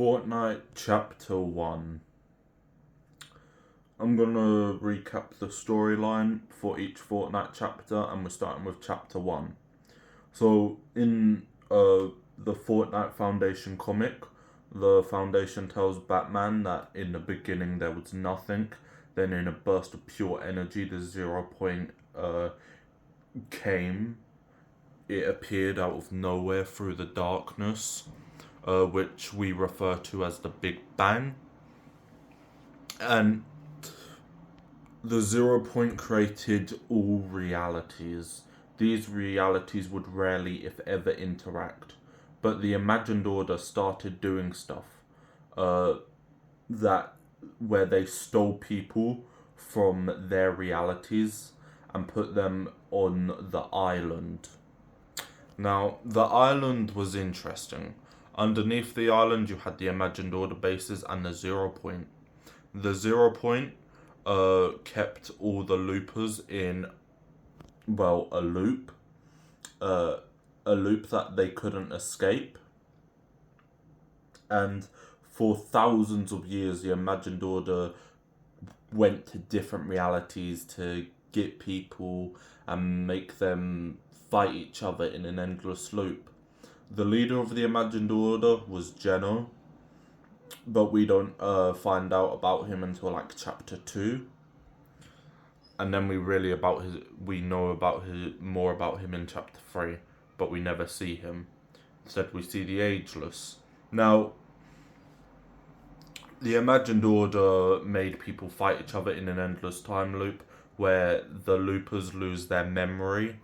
Fortnite Chapter 1. I'm gonna recap the storyline for each Fortnite chapter, and we're starting with Chapter 1. So, in the Fortnite Foundation comic, the Foundation tells Batman that in the beginning there was nothing, then in a burst of pure energy, the 0 point came. It appeared out of nowhere through the darkness, which we refer to as the Big Bang. And the 0 point created all realities. These realities would rarely, if ever, interact. But the imagined order started doing stuff that where they stole people from their realities and put them on the island. Now, the island was interesting. Underneath the island, you had the imagined order bases and the 0 point. The 0 point kept all the loopers in, well, a loop that they couldn't escape. And for thousands of years, the imagined order went to different realities to get people and make them fight each other in an endless loop. The leader of the imagined order was Geno, but we don't find out about him until like chapter 2, and then we know more about him in chapter 3, but we never see him. Instead, we see the Ageless. Now, the imagined order made people fight each other in an endless time loop where the loopers lose their memory.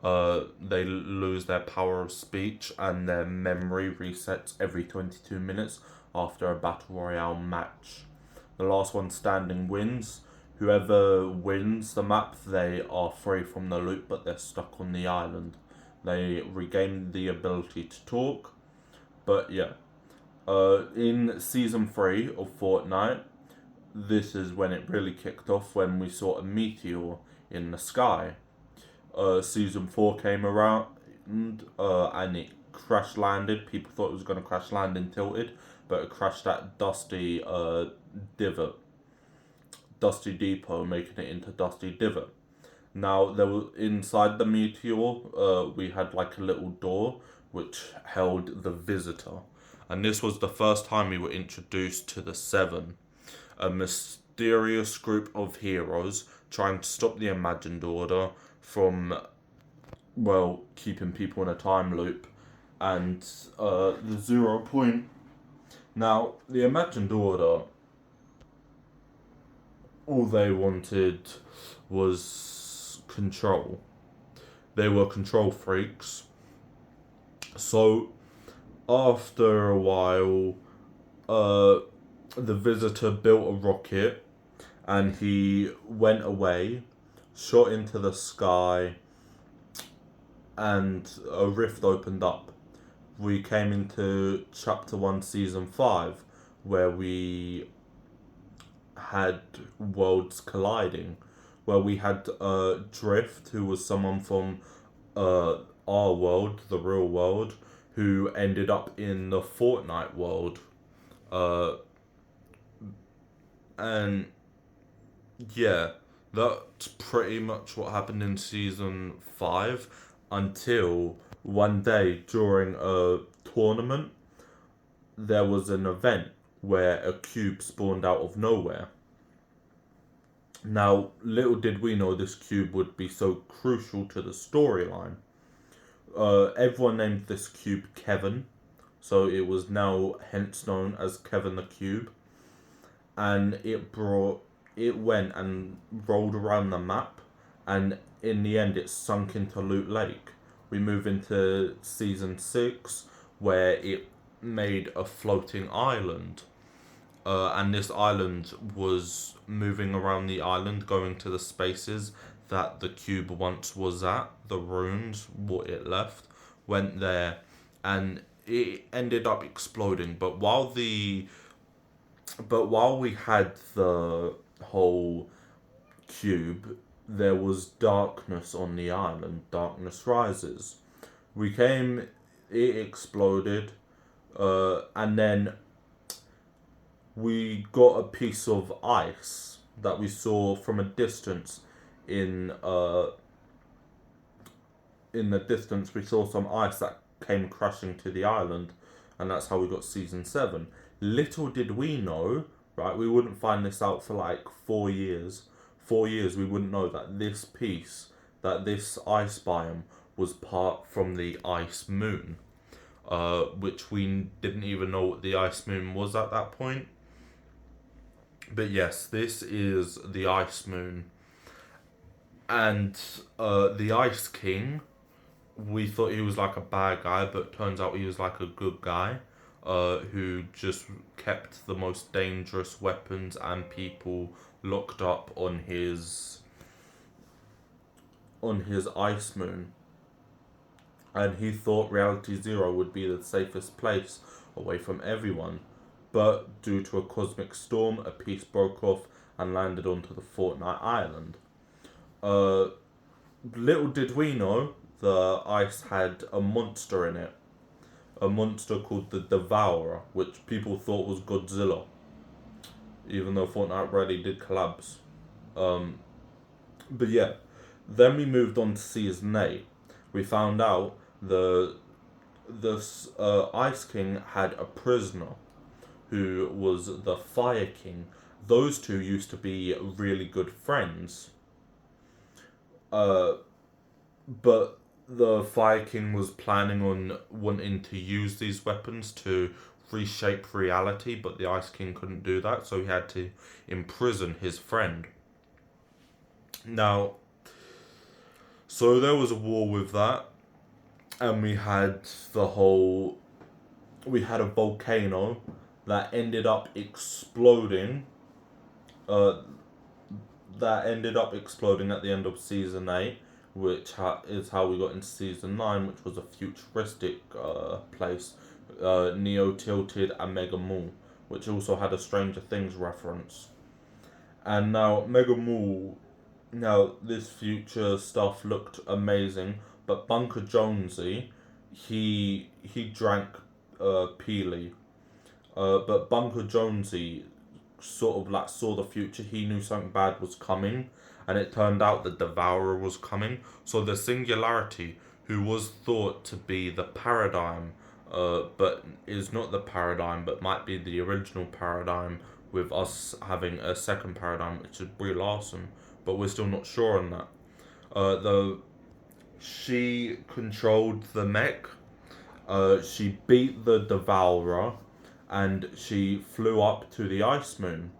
They lose their power of speech, and their memory resets every 22 minutes after a battle royale match. The last one standing wins. Whoever wins the map, they are free from the loop, but they're stuck on the island. They regain the ability to talk. But yeah, in season 3 of Fortnite, this is when it really kicked off, when we saw a meteor in the sky. Season 4 came around, and it crash landed. People thought it was going to crash land in Tilted, but it crashed at Dusty Depot, making it into Dusty Divot. Now, there was inside the meteor, we had like a little door which held the Visitor, and this was the first time we were introduced to the Seven, a mysterious group of heroes trying to stop the imagined order from, well, keeping people in a time loop, and the 0 point. Now, the imagined order, all they wanted was control. They were control freaks. So, after a while, the Visitor built a rocket, and he went away, shot into the sky, and a rift opened up. We came into chapter 1, season 5, where we had worlds colliding, where we had Drift, who was someone from our world, the real world, who ended up in the Fortnite world. And yeah, that's pretty much what happened in season 5, until one day during a tournament, there was an event where a cube spawned out of nowhere. Now, little did we know this cube would be so crucial to the storyline. Everyone named this cube Kevin, so it was now hence known as Kevin the Cube, and it went and rolled around the map, and in the end it sunk into Loot Lake. We move into season 6, where it made a floating island, and this island was moving around the island, going to the spaces that the cube once was at. The ruins, what it left, went there, and it ended up exploding. But while we had the whole cube, there was darkness on the island. Darkness rises. It exploded, and then we got a piece of ice that we saw from a distance in in the distance. We saw some ice that came crashing to the island, and that's how we got season 7. Little did we know, right, we wouldn't find this out for like 4 years. 4 years we wouldn't know that this ice biome was part from the ice moon, which we didn't even know what the ice moon was at that point. But yes, this is the ice moon. And the Ice King, we thought he was like a bad guy, but turns out he was like a good guy, who just kept the most dangerous weapons and people locked up on his ice moon. And he thought Reality Zero would be the safest place away from everyone. But due to a cosmic storm, a piece broke off and landed onto the Fortnite island. Uh, Little did we know the ice had a monster in it. A monster called the Devourer, which people thought was Godzilla. Even though Fortnite really did collapse. But yeah, then we moved on to Season 8. We found out the Ice King had a prisoner who was the Fire King. Those two used to be really good friends. But the Fire King was planning on wanting to use these weapons to reshape reality, but the Ice King couldn't do that, so he had to imprison his friend. Now, so there was a war with that, and we had a volcano that ended up exploding. That ended up exploding at the end of season 8, which is how we got into season 9, which was a futuristic place, Neo Tilted and Mega Mall, which also had a Stranger Things reference. And now this future stuff looked amazing, but Bunker Jonesy, he drank Peely, but Bunker Jonesy sort of like saw the future. He knew something bad was coming, and it turned out the Devourer was coming. So the Singularity, who was thought to be the paradigm, but is not the paradigm, but might be the original paradigm, with us having a second paradigm, which is Brie Larson, but we're still not sure on that. She controlled the mech. She beat the Devourer, and she flew up to the Ice Moon,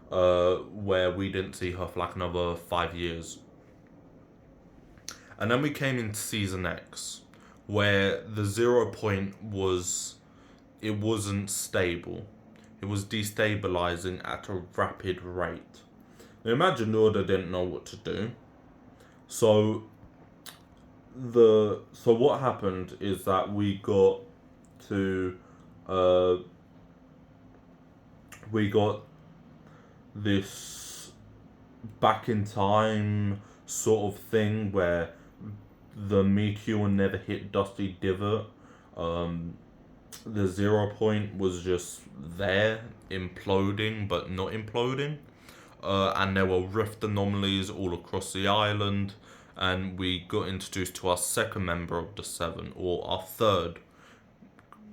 where we didn't see her for like another 5 years. And then we came into Season X, where the 0 point wasn't stable. It was destabilizing at a rapid rate. Now imagine Order didn't know what to do. So what happened is that we got this back in time sort of thing where the meteor never hit Dusty Divot. The 0 point was just there, imploding but not imploding. And there were rift anomalies all across the island, and we got introduced to our second member of the 7, or our third.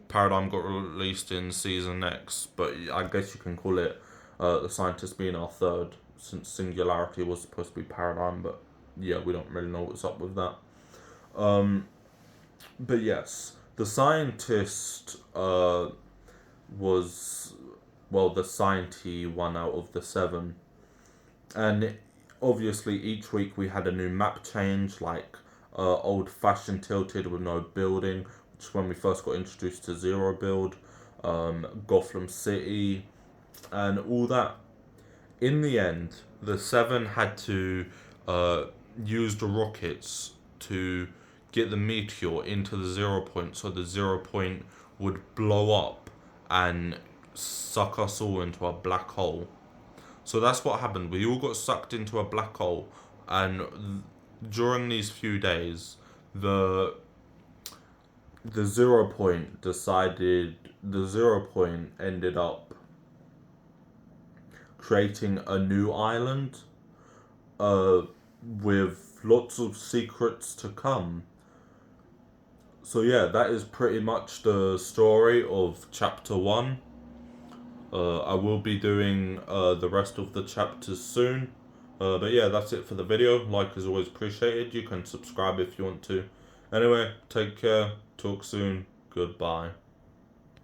Paradigm got released in Season X, but I guess you can call it the Scientist being our third, since Singularity was supposed to be Paradigm, but yeah, we don't really know what's up with that. But yes, the Scientist was, well, the scienty one out of the 7. And obviously each week we had a new map change, like old-fashioned Tilted with no building, which is when we first got introduced to Zero Build, Gotham City, and all that. In the end, the 7 had to use the rockets to get the meteor into the 0 point, so the 0 point would blow up and suck us all into a black hole. So that's what happened. We all got sucked into a black hole, and during these few days, the 0 point ended up creating a new island with lots of secrets to come. So yeah, that is pretty much the story of chapter 1. I will be doing the rest of the chapters soon. But yeah, that's it for the video. Like is always appreciated. You can subscribe if you want to. Anyway, take care. Talk soon. Goodbye.